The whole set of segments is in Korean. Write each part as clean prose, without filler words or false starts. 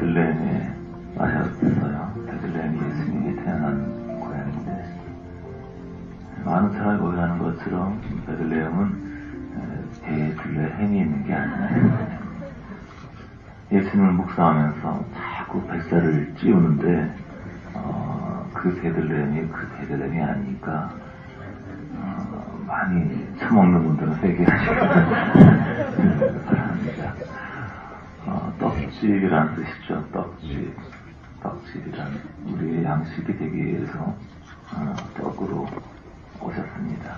베들레헴에 마셨어요. 베들레헴이 예수님이 태어난 고향인데, 많은 사람이 오해하는 것처럼 베들레헴은 베들레헴이 있는 게 아니에요. 예수님을 묵상하면서 자꾸 뱃살을 찌우는데 그 베들레헴이 그 베들레헴이 아니니까 많이 처먹는 분들은 회개하시기 바랍니다. 떡집이라는 뜻이죠. 떡집이란 우리의 양식이 되기 위해서 떡으로 오셨습니다.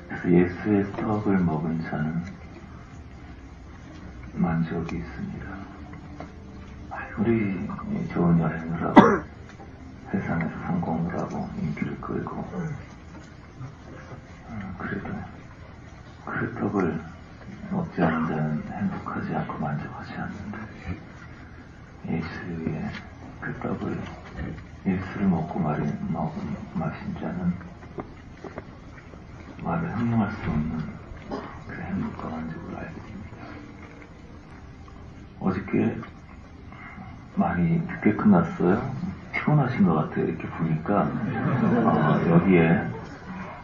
그래서 예수의 떡을 먹은 자는 만족이 있습니다. 우리 좋은 여행을 하고 세상에서 성공을 하고 인기를 끌고 그래도 그 떡을 먹지 않는 자는 행복하지 않고 만족하지 않는다. 예수의 그 떡을 예수를 먹고 마신 자는 말을 형용할 수 없는 그 행복과 만족을 알게 됩니다. 어저께 많이 늦게 끝났어요. 피곤하신 것 같아요. 이렇게 보니까 여기에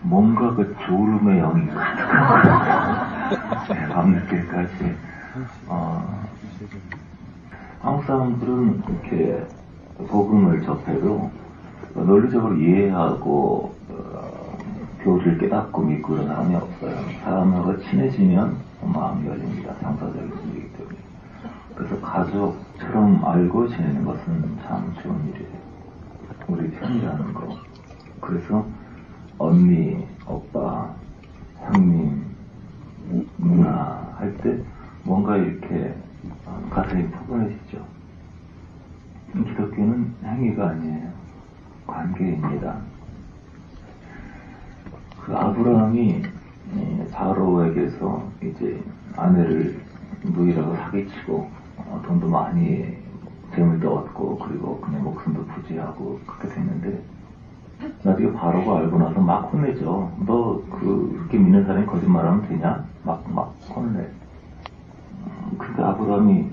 뭔가 그 졸음의 영이 가득한 밤늦게까지 한국 사람들은 이렇게 복음을 접해도 논리적으로 이해하고 교리를 깨닫고 믿고 그런 사람이 없어요. 사람하고 친해지면 마음이 열립니다. 상사적인 일이기 때문에. 그래서 가족처럼 알고 지내는 것은 참 좋은 일이에요. 우리 편이라는 거. 그래서 언니, 오빠, 형님, 누나 할 때 뭔가 이렇게 가슴이 포근해지죠. 기독교는 행위가 아니에요. 관계입니다. 그 아브라함이 바로에게서 이제 아내를 누이라고 사기치고 돈도 많이 재물도 얻고 그리고 그냥 목숨도 부지하고 그렇게 됐는데 나중에 바로가 알고 나서 막 혼내죠. 너 그렇게 믿는 사람이 거짓말하면 되냐? 막 혼내. 근데 아브라함이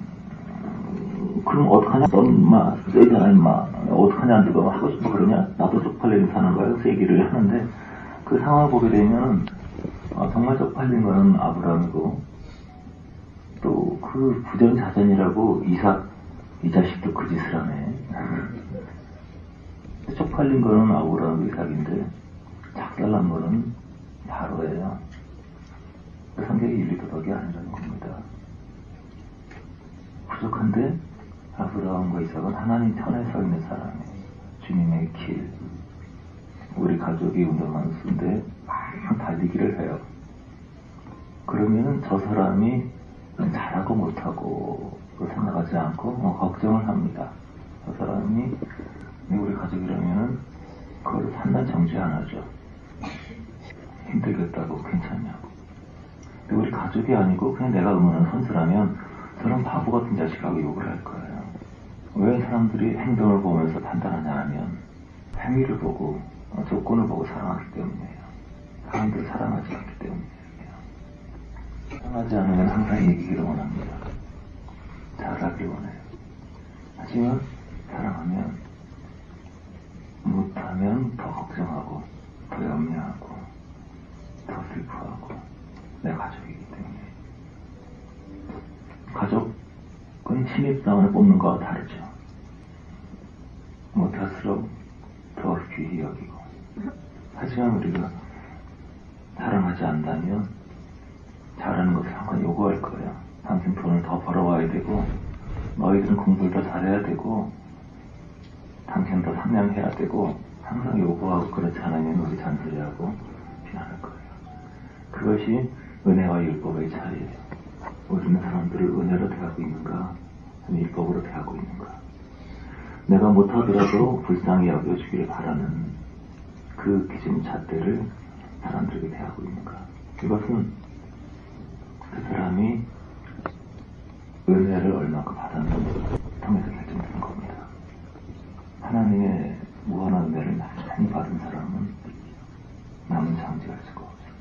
그럼 어떡하냐? 넌 인마 세잖아 인마. 어떡하냐? 누가 하고 싶어 그러냐? 나도 쪽팔리게 사는 거야. 그래서 얘기를 하는데 그 상황을 보게 되면 정말 쪽팔린 거는 아브라함이고 또 그 부전자전이라고 이 자식도 그 짓을 하네. 쪽팔린 거는 아브라함 이삭인데 작살난 거는 바로예요. 성경이 일리도덕이 아니라는 겁니다. 부족한데 아브라함과 이삭은 하나님 편에 서 있는 사람이에요. 주님의 길. 우리 가족이 운동하는 수인데 막 달리기를 해요. 그러면은 저 사람이 잘하고 못하고 생각하지 않고 걱정을 합니다. 저 사람이 우리 가족이라면은 그걸 판단 정지 안 하죠. 힘들겠다고 괜찮냐고. 근데 우리 가족이 아니고 그냥 내가 응원하는 선수라면 저런 바보 같은 자식하고 욕을 할 거예요. 왜 사람들이 행동을 보면서 판단하냐 하면 행위를 보고 조건을 보고 사랑하기 때문이에요. 사람들을 사랑하지 않기 때문이에요. 사랑하지 않으면 항상 이기기를 원합니다. 잘하길 원해요. 하지만 사랑하면 못하면 더 걱정하고 더 염려하고 더 슬퍼하고 내 가족이기 때문에. 가족은 신입사원을 뽑는 거와 다르죠. 못할수록 더 귀히 여기고. 하지만 우리가 사랑하지 않다면 잘하는 것을 항상 요구할 거예요. 당신 돈을 더 벌어와야 되고 너희들은 공부를 더 잘해야 되고 당신은 더 상냥해야 되고 항상 요구하고 그렇지 않으면 우리 잔소리하고 비난할 거예요. 그것이 은혜와 율법의 차이예요. 우리는 사람들을 은혜로 대하고 있는가 아니면 율법으로 대하고 있는가. 내가 못하더라도 불쌍히 여겨주기를 바라는 그 기준 잣대를 사람들에게 대하고 있는가. 이것은 그 사람이 은혜를 얼마큼 받았는지 통해서 결정되는 겁니다. 하나님의 무한한 은혜를 많이 받은 사람은 남은 장지할 수가 없어요.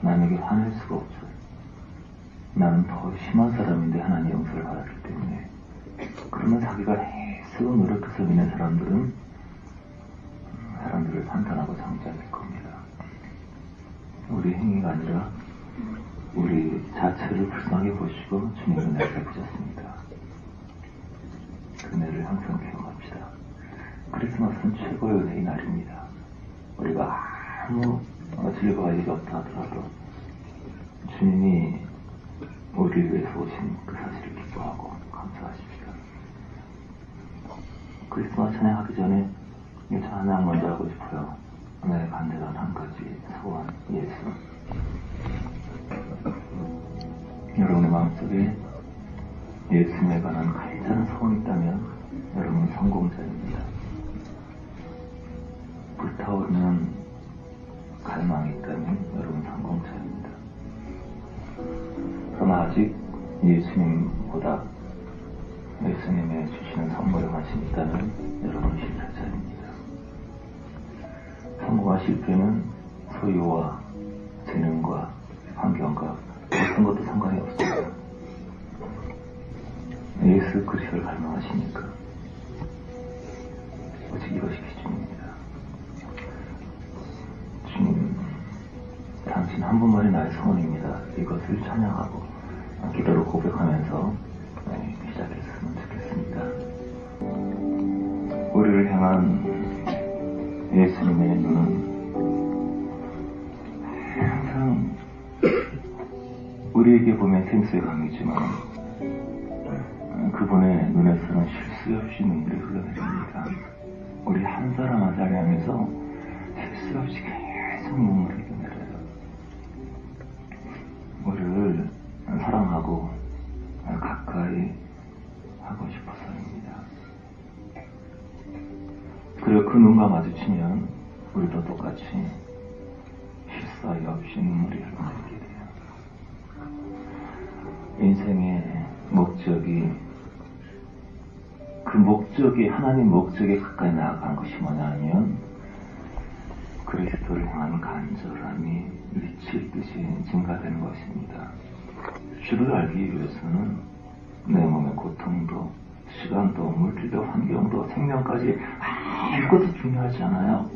남에게 화낼 수가 없어요. 나는 더 심한 사람인데 하나님 용서를 받았기 때문에 사람들을 판단하고 정죄할 겁니다. 우리 행위가 아니라 우리 자체를 불쌍하게 보시고 주님의 은혜를 베푸셨습니다. 그 은혜를 항상 기억합시다. 크리스마스는 최고의 은혜의 날입니다. 우리가 아무 즐거워할 일이 없다 하더라도 주님이 우리를 위해서 오신 그 사실을 기뻐하고 감사하십시다. 크리스마스 찬양하기 전에 이 찬양 먼저 하고 싶어요. 내 간절한 한 가지 소원, 예수. 여러분의 마음속에 예수님에 관한 가장 소원이 있다면 여러분은 성공자입니다. 불타오르는 갈망이 있다면 여러분 성공자입니다. 그러나 아직 예수님보다 예수님의 주시는 선물에 관심이 있다면 여러분은 실패자입니다. 성공과 실패는 소유와 재능과 환경과 어떤 것도 상관이 없습니다. 예수 그리스도를 갈망하시니까 오직 이것이 기준입니다. 주님, 당신 한 분만이 나의 소원입니다. 이것을 찬양하고 기도로 고백하면서 시작했으면 좋겠습니다. 우리를 향한 예수님의 눈은 항상 우리에게 보면 생수의 강이지만 그분의 눈에서는 쉴 수 없이 눈물이 흘러내립니다. 우리 한 사람 한 사람 하면서 쉴 수 없이 계속 눈물을 흘려내려요. 우리를 사랑하고 가까이 하고 싶어서입니다. 그리고 그 눈과 마주치면 우리도 똑같이 쉴 사이 없이 눈물이 흘러내리게 돼요. 인생의 목적이 하나님 목적에 가까이 나아간 것이 뭐냐 하면 그리스도를 향한 간절함이 미칠 듯이 증가되는 것입니다. 주를 알기 위해서는 내 몸의 고통도 시간도 물질도 환경도 생명까지 아무것도 중요하지 않아요.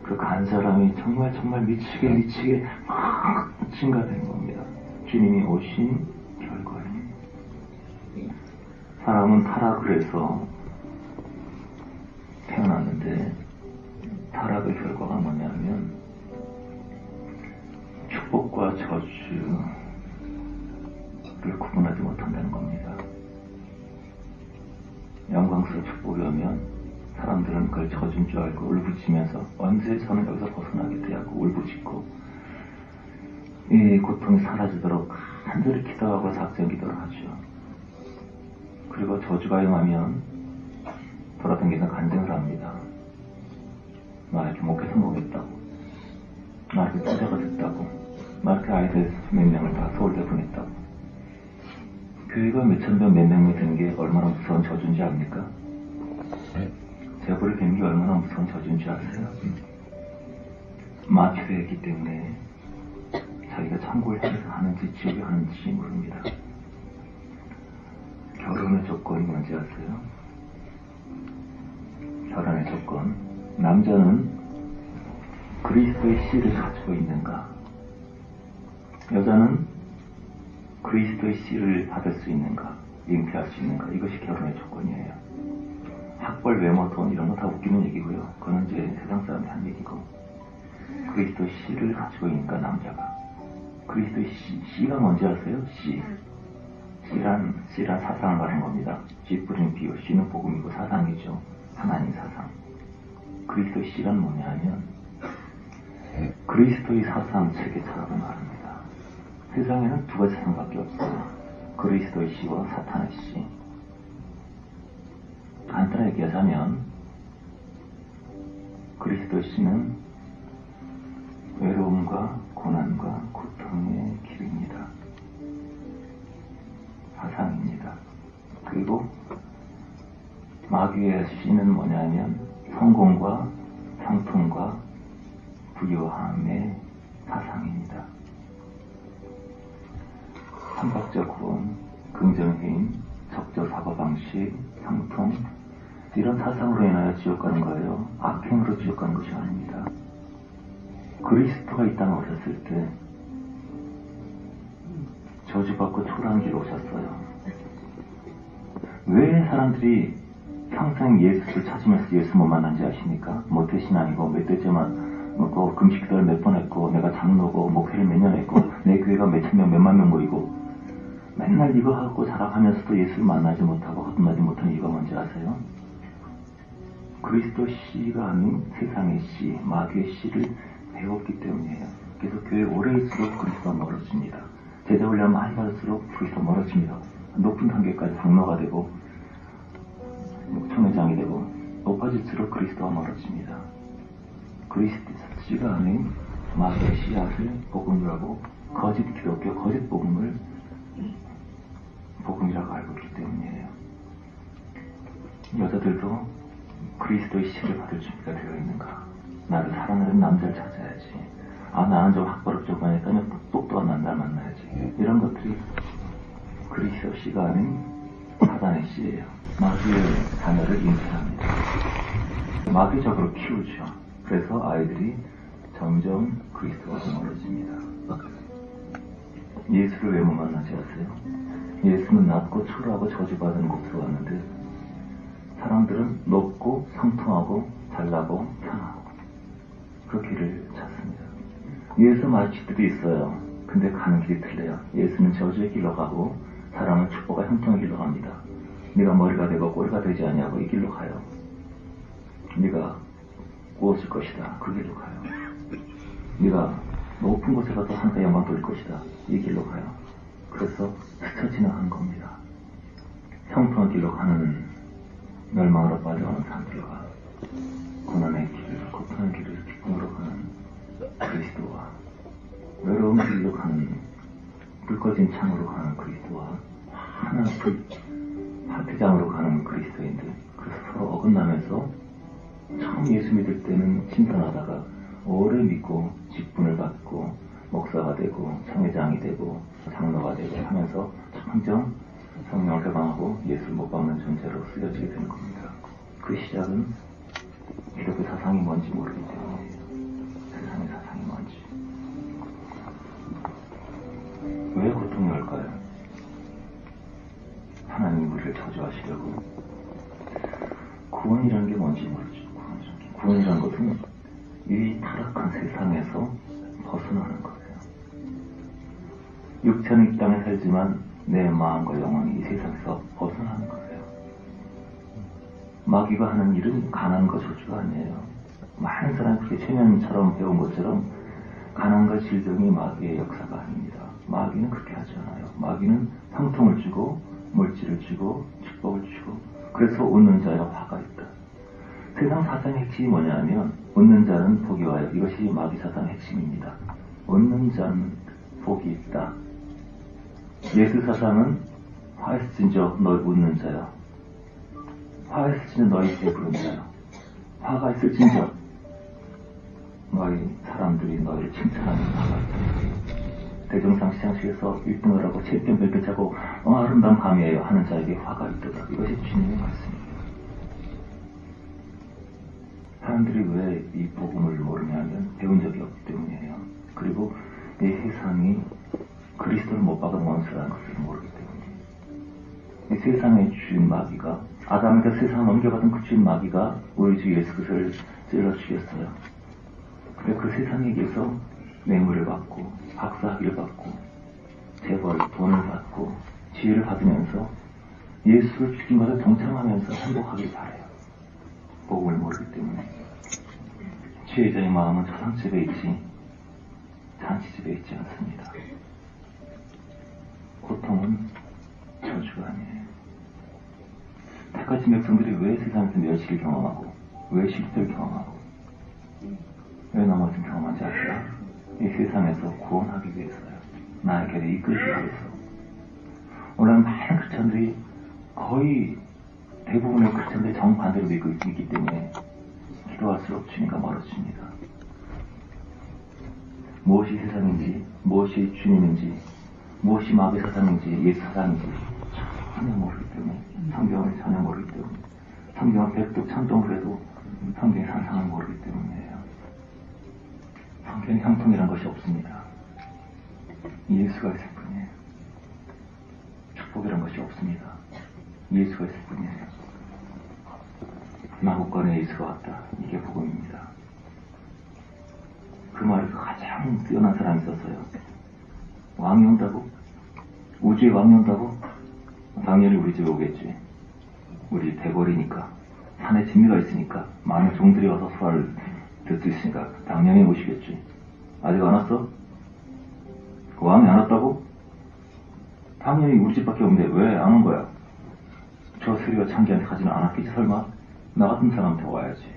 그 간절함이 정말 미치게 막 증가되는 겁니다. 주님이 오신 결과입니다. 사람은 타락을 해서 태어났는데 타락의 결과가 뭐냐면 축복과 저주를 구분하지 못한다는 겁니다. 영광스러운 축복이 오면 사람들은 그걸 저주인 줄 알고 울부짖으면서 언제 저는 여기서 벗어나게 되고 울부짖고 이 고통이 사라지도록 간절히 기도하고 작전 기도를 하죠. 그리고 저주가 임하면 돌아다니면서 간증을 합니다. 나 이렇게 목회 성공했다고, 나 이렇게 투자가 됐다고, 나 이렇게 아이들 몇 명을 다 서울대 보냈다고. 교회가 몇천 명, 몇 명이 되는 게 얼마나 무서운 저주인지 압니까? 재벌이 되는 게 얼마나 무서운 저주인지 아세요? 마취되었기 때문에 자기가 천국을 향해서 하는지 지옥에 하는지 모릅니다. 결혼의 조건이 뭔지 아세요? 결혼의 조건. 남자는 그리스도의 씨를 가지고 있는가? 여자는 그리스도의 씨를 받을 수 있는가? 잉태할 수 있는가? 이것이 결혼의 조건이에요. 학벌, 외모, 돈 이런 거 다 웃기는 얘기고요. 그거는 이제 세상 사람이 한 얘기고. 그리스도의 씨를 가지고 있는가, 남자가. 그리스도의 씨가 뭔지 아세요? 씨. 씨란 사상을 말하는 겁니다. 씨 뿌린 비유, 씨는 복음이고 사상이죠. 하나님 사상. 그리스도의 씨란 뭐냐 하면 그리스도의 사상 체계처럼 말합니다. 세상에는 두 가지 사상밖에 없어요. 그리스도의 씨와 사탄의 씨. 간단하게 얘기하자면 그리스도의 씨는 외로움과 고난과 고통의 길입니다. 사상입니다. 그리고 마귀의 씨는 뭐냐면 성공과 상품과 부유함의 사상입니다. 삼박자 구원, 긍정의 힘, 적절 사고방식, 상품, 이런 사상으로 인하여 지옥 가는 거예요. 악행으로 지옥 가는 것이 아닙니다. 그리스도가 이 땅에 오셨을 때 저주받고 초라한 길을 오셨어요. 왜 사람들이 평생 예수를 찾으면서 예수 못 만난지 아십니까? 모태신앙이고 멧돼지만 먹고 금식기도를 몇 번 했고 내가 장로고 목회를 몇 년 했고 내 교회가 몇천 명 몇만 명 모이고 맨날 이거 하고 자랑하면서도 예수를 만나지 못하고 거듭나지 못하는 이유가 뭔지 아세요? 그리스도 씨가 아닌 세상의 씨, 마귀의 씨를 배웠기 때문이에요. 그래서 교회 오래 있을수록 그리스도가 멀어집니다. 제자 훈련 많이 받을수록 그리스도가 멀어집니다. 높은 단계까지 장로가 되고 총회장이 되고 높아질수록 그리스도가 멀어집니다. 그리스도 씨가 아닌 마귀의 씨앗을 복음이라고 거짓 기독교, 거짓 복음을 복음이라고 알고 있기 때문이에요. 여자들도 그리스도의 씨를 받을 준비가 되어 있는가? 나를 사랑하는 남자를 찾아야지. 나는 좀 학벌을 좀 하니까 똑똑한 남자를 만나야지. 이런 것들이 그리스도 씨가 아닌 사단의 씨예요. 마귀의 자녀를 잉태합니다. 마귀적으로 키우죠. 그래서 아이들이 점점 그리스도가 멀어집니다. 예수를 왜 못 만나지 아세요? 예수는 낮고 초라하고 저주받은 곳으로 왔는데 사람들은 높고 성통하고 잘나고 편하고 그 길을 찾습니다. 예수 마치들이 있어요. 근데 가는 길이 틀려요. 예수는 저주의 길로 가고 사람은 축복과 형통의 길로 갑니다. 네가 머리가 되고 꼬리가 되지 않냐고 이 길로 가요. 네가 구워질 것이다. 그 길로 가요. 네가 높은 곳에 가서 하나님의 영광 돌릴 것이다. 이 길로 가요. 그래서 스쳐 지나간 겁니다. 형통의 길로 가는 멸망으로 빠져가는 사람들과 고난의 길을, 고통의 길을 기쁨으로 가는 그리스도와 외로운 길로 가는 불 꺼진 창으로 가는 그리스도와 하나는 파티장으로 가는 그리스도인들, 그래서 서로 어긋나면서 처음 예수 믿을 때는 신선하다가 오래 믿고 직분을 받고 목사가 되고 청회장이 되고 장로가 되고 하면서 점점 성령을 해방하고 예수를 못 받는 존재로 쓰여지게 되는 겁니다. 그 시작은 기독교 사상이 뭔지 모르기 때문이에요. 세상의 사상이 뭔지. 왜 고통이 올까요? 하나님이 우리를 저주하시려고. 구원이라는 게 뭔지 모르죠. 구원이라는 것은 이 타락한 세상에서 벗어나는 거예요. 육체는 이 땅에 살지만 내 마음과 영혼이 이 세상에서 벗어나는 거예요. 마귀가 하는 일은 가난과 저주가 아니에요. 많은 사람이 그렇게 최면처럼 배운 것처럼 가난과 질병이 마귀의 역사가 아닙니다. 마귀는 그렇게 하지 않아요. 마귀는 형통을 주고 물질을 주고 축복을 주고 그래서 웃는 자에 화가 있다. 세상 사상의 핵심이 뭐냐면 웃는 자는 복이 와요. 이것이 마귀 사상의 핵심입니다. 웃는 자는 복이 있다. 예수 사상은 화에서 진저 너희 웃는 자야. 화에서 진저 너희 배부른 자야. 화가 있을진저 너희 사람들이 너희를 칭찬하는 화가 있다. 대종상 시상식에서 1등을 하고 챔피언 벨트 차고 아름다운 밤이에요 하는 자에게 화가 있도다. 이것이 주님의 말씀입니다. 사람들이 왜 이 복음을 모르냐면 배운 적이 없기 때문이에요. 그리고 이 세상이 그리스도를 못 박은 원수라는 것을 모르기 때문이에요. 이 세상의 주인 마귀가 아담에게 세상을 넘겨받은 그 주인 마귀가 우리 주 예수 그리스도를 찔러 죽였어요. 근데 그 세상에게서 뇌물을 받고 박사학위를 받고 재벌 돈을 받고 지혜를 받으면서 예수를 죽인 것을 동참하면서 행복하길 바래요. 복음을 모르기 때문에. 지혜자의 마음은 초상집에 있지 잔치집에 있지 않습니다. 고통은 저주가 아니에요. 택하신 백성들이 왜 세상에서 멸시를 경험하고 왜 실패를 경험하고 왜 넘어짐 경험하지 아세요? 이 세상에서 구원하기 위해서요. 나의 길을 이끌기 위해서. 오늘 많은 크리스천들이 거의 대부분의 크리스천들이 정반대로 믿고 있기 때문에 기도할수록 주님과 멀어집니다. 무엇이 세상인지, 무엇이 주님인지, 무엇이 마귀 사상인지, 예수 사상인지 전혀 모르기 때문에, 성경을 전혀 모르기 때문에 성경을 백독 찬송을 해도 성경의 산상을 모르기 때문이에요. 성경의 형통이란 것이 없습니다. 예수가 있을 뿐이에요. 축복이란 것이 없습니다. 예수가 있을 뿐이에요. 마국간에 예수가 왔다. 이게 복음입니다. 그 말에 가장 뛰어난 사람이 있었어요. 왕이 온다고? 우주의 왕이 온다고? 당연히 우리 집에 오겠지. 우리 대궐이니까, 산에 진미가 있으니까, 많은 종들이 와서 수화를 들 수 있으니까 당연히 오시겠지. 아직 안 왔어? 그 왕이 안 왔다고? 당연히 우리 집밖에 없는데 왜 안 온 거야? 저 스리와 창기한테 가지는 않았겠지 설마? 나 같은 사람한테 와야지.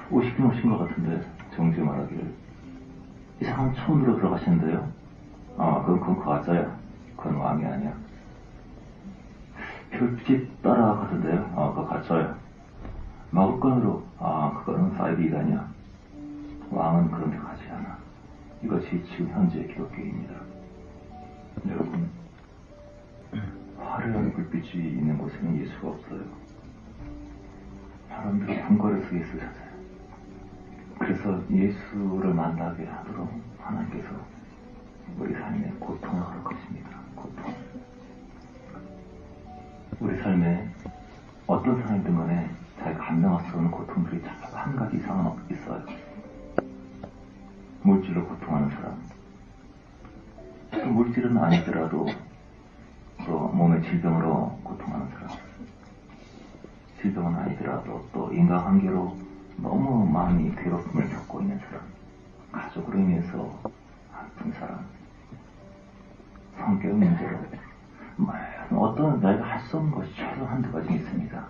오시긴 오신 것 같은데, 정주에 말하기를. 이 사람 촌으로 들어가시는데요? 그건 가짜야. 그건 왕이 아니야. 별빛이 따라가던데요? 그거 가짜야. 마국간으로, 그거는 사이비가 아니야. 왕은 그런 데 가지 않아. 이것이 지금 현재 기독교입니다. 여러분, 화려한 불빛이 있는 곳에는 예수가 없어요. 사람들이 궁궐에서 예수를 찾아요. 그래서 예수를 만나게 하도록 하나님께서 우리 삶에 고통을 허락하십니다. 고통. 우리 삶에 어떤 사람이든 간에 잘 감당할 수 없는 고통들이 자꾸 한 가지 이상은 있어요. 물질로 고통하는 사람. 또 물질은 아니더라도 또 몸의 질병으로 고통하는 사람. 질병은 아니더라도 또 인간관계로 너무 많이 괴롭힘을 겪고 있는 사람. 가족으로 인해서 아픈 사람. 성격 문제로 어떤 나이가 할 수 없는 것이 최소 한두 가지 있습니다.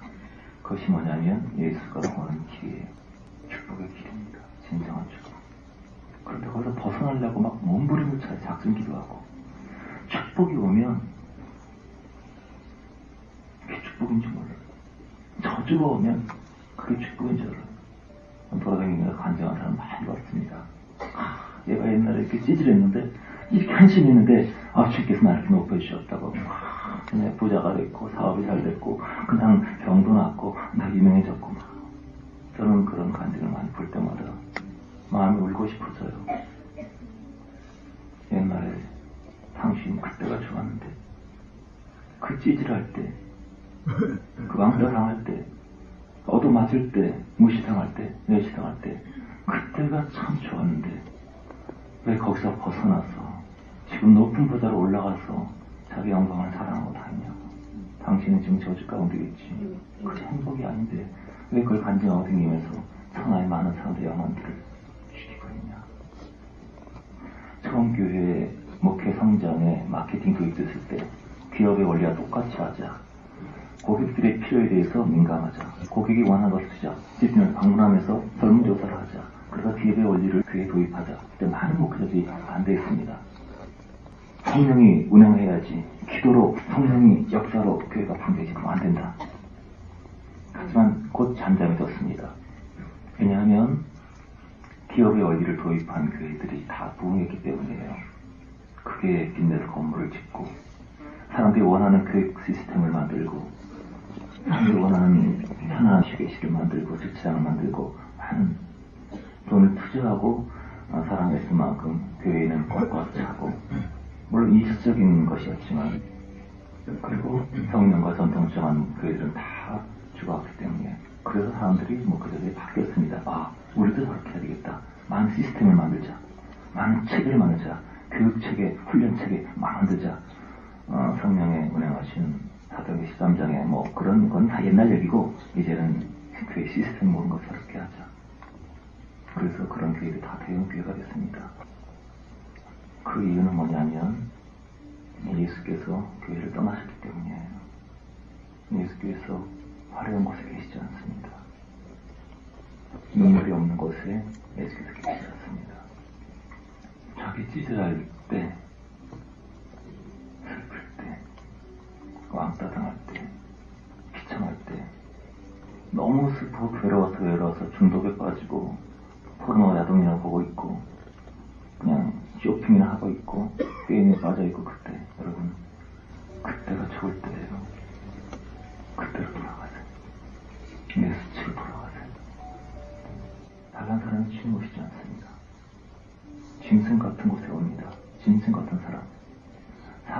그것이 뭐냐면 예수가 오는 길이에요. 축복의 길입니다. 진정한 축복. 그런데 거기서 벗어나려고 막 몸부림을 쳐야 작전기도 하고 축복이 오면 그게 축복인지 몰라요. 저주가 오면 그게 축복인지 알아요. 돌아다니면서 간증한 사람 많이 봤습니다. 얘가 옛날에 이렇게 찌질했는데 이렇게 한심히 있는데 주께서 나를 이렇게 높여주셨다고 그냥 부자가 됐고 사업이 잘 됐고 그냥 병도 낫고 나 유명해졌고 저는 그런 간증을 많이 볼 때마다 마음이 울고 싶어져요. 옛날에 당신 그때가 좋았는데 그 찌질할 때 그 왕따당할 때 얻어맞을 때 무시당할 때 내시당할 때 그때가 참 좋았는데 왜 거기서 벗어나서 지금 높은 보좌로 올라가서 자기 영광을 자랑하고 다니냐고. 당신은 지금 저주 가운데 있지. 그게 행복이 아닌데 왜 그걸 간증하고 다니면서 천하의 많은 사람들의 영혼들을 죽이고 있냐. 처음 교회 목회 성장에 마케팅 도입됐을 때 기업의 원리와 똑같이 하자. 고객들의 필요에 대해서 민감하자. 고객이 원하는 것을 주자. 집을 방문하면서 설문조사를 하자. 그래서 기업의 원리를 교회에 도입하자. 그때 많은 목회자들이 반대했습니다. 성령이 운영해야지. 기도로 성령이 역사로 교회가 부흥되지 그러면 안 된다. 하지만 곧 잠잠이 섰습니다. 왜냐하면 기업의 원리를 도입한 교회들이 다 부흥했기 때문이에요. 크게 빚내서 건물을 짓고 사람들이 원하는 교육 시스템을 만들고 사람들이 원하는 편안한 휴게실을 만들고 주차장을 만들고 많은 돈을 투자하고 사랑했을 만큼 교회는 꽉꽉 차고 물론 이식적인 것이었지만 그리고 성령과 전통적인 교회들은 다 죽어왔기 때문에 그래서 사람들이 목회자들이 바뀌었습니다. 우리도 저렇게 해야 되겠다. 많은 시스템을 만들자. 많은 체계를 만들자. 교육체계, 훈련체계 만들자. 성령의 운행하신 사도행전 13장에 그런 건 다 옛날 얘기고 이제는 교회 시스템 모든 걸 새롭게 하자. 그래서 그런 교회들이 다 대형 교회가 됐습니다. 그 이유는 뭐냐면 예수께서 교회를 떠나셨기 때문이에요. 예수께서 화려한 곳에 계시지 않습니다. 눈물이 없는 곳에 예수께서 계시지 않습니다. 자기 찌질할 때, 슬플 때, 왕따 당할 때, 비참할 때, 너무 슬프고 외로워서 중독에 빠지고 포르노 야동이나 보고 있고 그냥 쇼핑이나 하고 있고 게임에 빠져 있고 그때 여러분 그때가 좋을 때예요.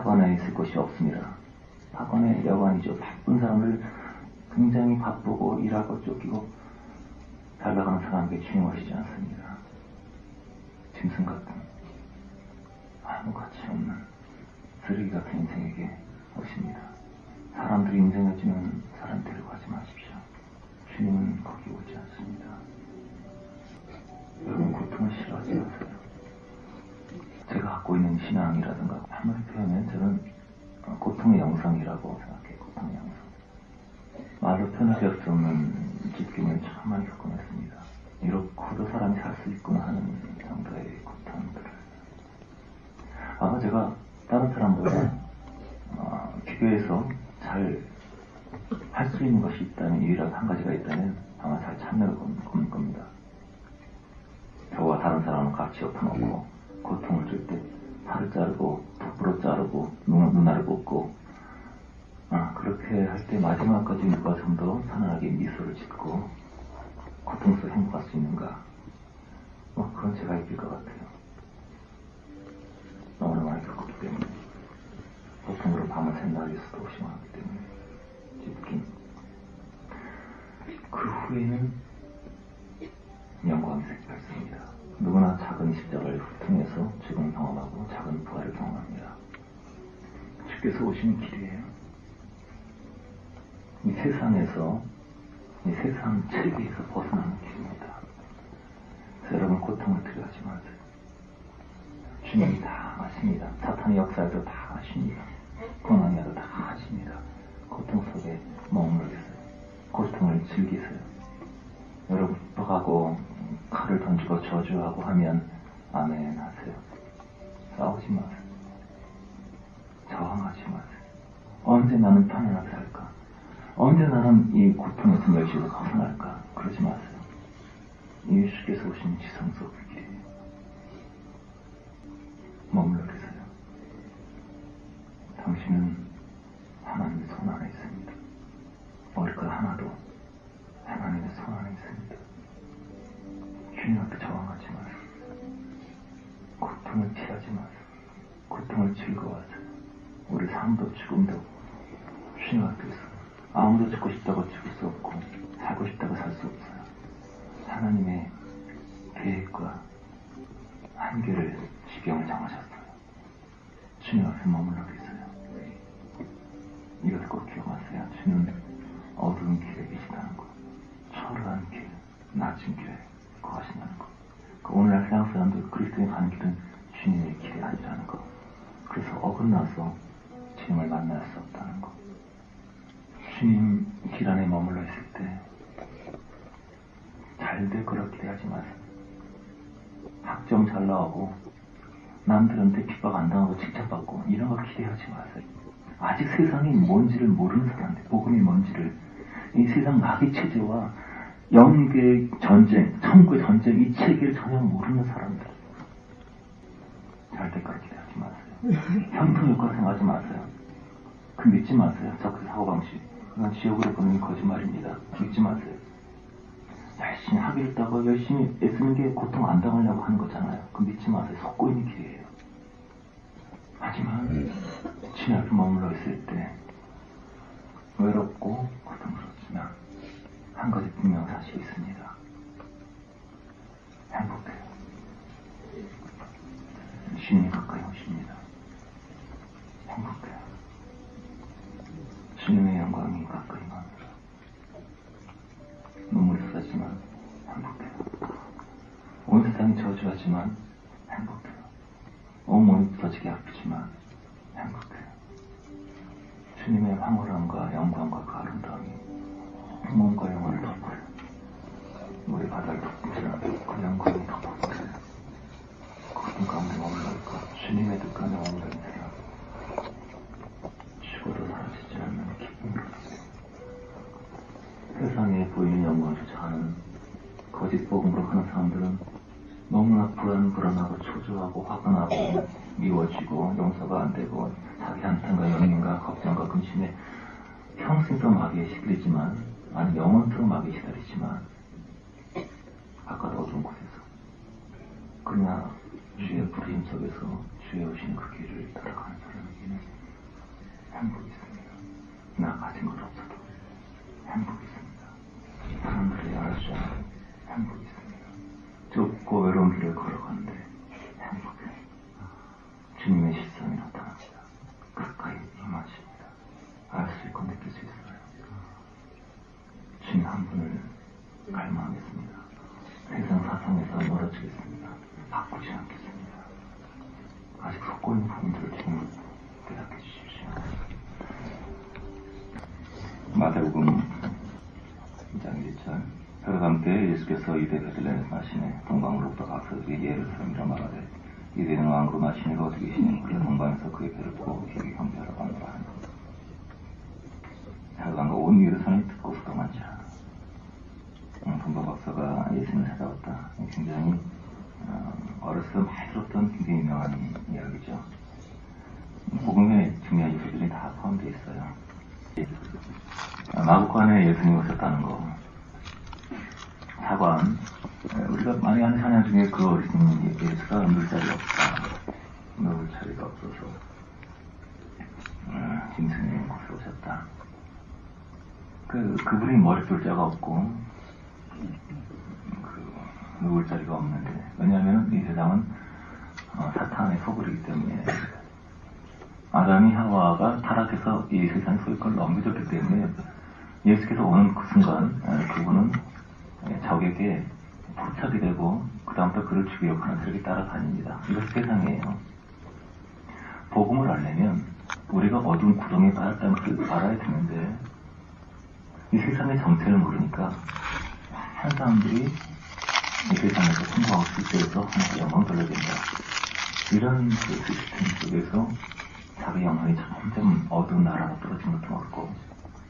사관에 있을 것이 없습니다. 사관의 여관이죠. 바쁜 사람을 굉장히 바쁘고 일하고 쫓기고 잘 나가는 사람에게 주님 오시지 않습니다. 짐승 같은 아무 가치 없는 쓰레기 같은 인생에게 오십니다. 사람들이 인생을 주는 사람 데리고 가지 마십시오. 주님은 거기 오지 않습니다. 여러분 고통을 싫어하지 마세요. 제가 갖고 있는 신앙이라든가 한마디 표현은 저는 고통의 영성이라고 생각해요. 고통의 영성. 말로 표현할 수 없는 기쁨을 참 많이 겪어냈습니다. 이렇게도 사람이 살 수 있구나 하는 정도의 고통들을. 아마 제가 다른 사람보다 기도에서 잘 할 수 있는 것이 있다면, 유일하게 한 가지가 있다면 아마 잘 참여를 거는 겁니다. 저와 다른 사람은 같이 엎어놓고 고통을 줄 때 팔을 자르고 턱부러 자르고 눈알을 뽑고 그렇게 할 때 마지막까지 누가 좀 더 편안하게 미소를 짓고 고통 속에 행복할 수 있는가, 그런 제가 이길 것 같아요. 너무나 많이 겪었기 때문에, 고통으로 밤을 샌다 해서 더 심하기 때문에 깊긴. 그 후에는 영광이 발생합니다. 누구나 작은 십자가를 통해서 죽음을 경험하고 작은 부활을 경험합니다. 주께서 오시는 길이에요. 이 세상에서, 이 세상 체계에서 벗어나는 길입니다. 그래서 여러분 고통을 두려워하지 마세요. 주님이 다 아십니다. 사탄의 역사에서 다 아십니다. 고난이라도 다 아십니다. 고통 속에 머물러 계세요. 고통을 즐기세요. 여러분 핍박하고 칼을 던지고 저주하고 하면 아멘 하세요. 싸우지 마세요. 저항하지 마세요. 언제 나는 편안하게 살까? 언제 나는 이 고통에서 멸시에서 벗어날까? 그러지 마세요. 예수께서 오신 지성소 그 길이에요. 머물러 계세요. 당신은 하나님의 손 안에 있습니다. 머리카락 하나도 하나님의 손 안에 있습니다. 주님 앞에 저항하지 마세요. 고통을 피하지 마세요. 고통을 즐거워하세요. 우리 삶도 죽음도 주님 앞에 있어요. 아무도 죽고 싶다고 죽을 수 없고 살고 싶다고 살 수 없어요. 하나님의 계획과 한계를 지경을 정하셨어요. 주님 앞에 머물러 계세요. 이것을 꼭 기억하세요. 주님은 어두운 길에 계시다는 것, 초라한 길, 낮은 길에 거하신다는 것. 오늘날 세상 사람들 그리스도에 가는 길은 주님의 길이 아니라는 것. 그래서 어긋나서 주님을 만날 수 없다는 것. 주님 길 안에 머물러 있을 때 잘돼 그렇게 기대하지 마세요. 학점 잘 나오고 남들한테 핍박 안 당하고 칭찬받고 이런 걸 기대하지 마세요. 아직 세상이 뭔지를 모르는 사람들, 복음이 뭔지를, 이 세상 마귀 체제와 영계의 전쟁, 천국의 전쟁, 이 체계를 전혀 모르는 사람들, 잘될 거라 기대하지 마세요. 형통 효과 생각하지 마세요. 그 믿지 마세요. 저그 사고방식, 그건 지옥으로 보내는 거짓말입니다. 믿지 마세요. 열심히 하기로 했다고 열심히 애쓰는 게 고통 안 당하려고 하는 거잖아요. 그 믿지 마세요. 속고 있는 길이에요. 하지만 주님 앞에 머물러 있을 때 외롭고 고통스럽지만 한 가지 분명한 사실이 있습니다. 행복해요. 주님이 가까이 오십니다. 행복해요. 주님의 영광이 가까이 옵니다. 눈물이 쏟아지만 행복해요. 온 세상이 저주하지만 행복해요. 온몸이 부서지게 아프지만 행복해요. 주님의 황홀함과 영광과 그 아름다움이 몸과 영혼을 덮어요. 우리 바다를 덮으시는 그 영광이 덮어버려요. 그 가운데 머물러 있고 주님의 뜻 안에 머물러 있어요. 죽어도 사라지지 않는 기쁨으로 세상에 보이는 영광을 쫓아가는 거짓 복음으로 가는 사람들은 너무나 불안하고 초조하고 화가 나고 미워지고 용서가 안 되고 자기 한탄과 연민과 걱정과 근심에 평생도 마귀에 시달리지만, 아니 영원토록 마귀에 시달리지만 바깥 어두운 곳에서, 그러나 주의 부르심 속에서 주의 오신 그 길을 따라가는 사람에게는 한 분을 갈망하겠습니다. 세상 사상에서 멀어지겠습니다. 바꾸지 않겠습니다. 아직 속고 있는 부분들을 좀 대답해 주십시오. 마태복음 2장 1절 헤롯 때 예수께서 이대 베들레헴에서 나시네 동방으로부터 가서 그의 예루살렘이라 말하되 이대는 왕으로 나시니가 어디 계시냐 그가 동방에서 그의 배를 보고 그에게 경배하러 가노라 하니 헤롯왕과 온 예루살렘이 듣고서 도망치라. 동방 박사가 예수님을 찾아왔다. 굉장히 어렸을 때 많이 들었던 굉장히 유명한 이야기죠. 복음에 중요한 요소들이 다 포함되어 있어요. 마구간에 예수님이 오셨다는 거. 사관, 우리가 많이 하는 찬양 중에 그 어린 예수가 누울 자리가 없다. 누울 자리가 없어서 짐승의 곳으로 오셨다. 그분이 머리 쏠 자가 없고 누울 자리가 없는데, 왜냐하면 이 세상은 사탄의 소굴이기 때문에 아담이 하와가 타락해서 이 세상의 소유권을 넘겨줬기 때문에 예수께서 오는 그 순간 그분은 적에게 포착이 되고 그 다음부터 그를 죽이려고 하는 들에게 따라다닙니다. 이것이 세상이에요. 복음을 알려면 우리가 어두운 구덩이에 빠졌다는 것을 알아야 되는데 이 세상의 정체를 모르니까 많은 사람들이 이 세상에서 성공하고 실제에서 하나님께 영광 돌려준다. 이런 그 시스템 속에서 자기 영혼이 점점 어두운 나라로 떨어진 것도 모르고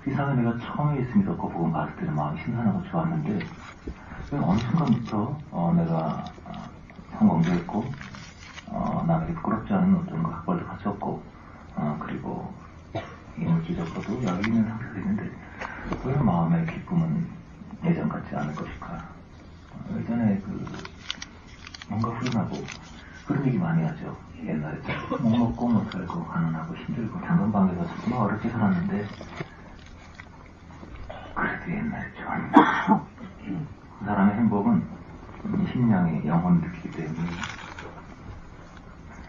세상에 내가 처음에 예수님 믿었고 복음 봤을 때는 마음이 신선하고 좋았는데 어느 순간부터 내가 성공도 남에게 부끄럽지 않은 어떤 학벌도 가졌고 그리고 인물질적으로도 여기 있는 상태가 있는데 왜 마음의 기쁨은 예전 같지 않을 것일까. 예전에 뭔가 후련하고 그런 얘기 많이 하죠. 옛날에 못 먹고 못 살고 가난하고 힘들고 당근방에서 정말 어렵게 살았는데 그래도 옛날에 좋았다. 그 사람의 행복은 심령의 영혼을 느끼기 때문에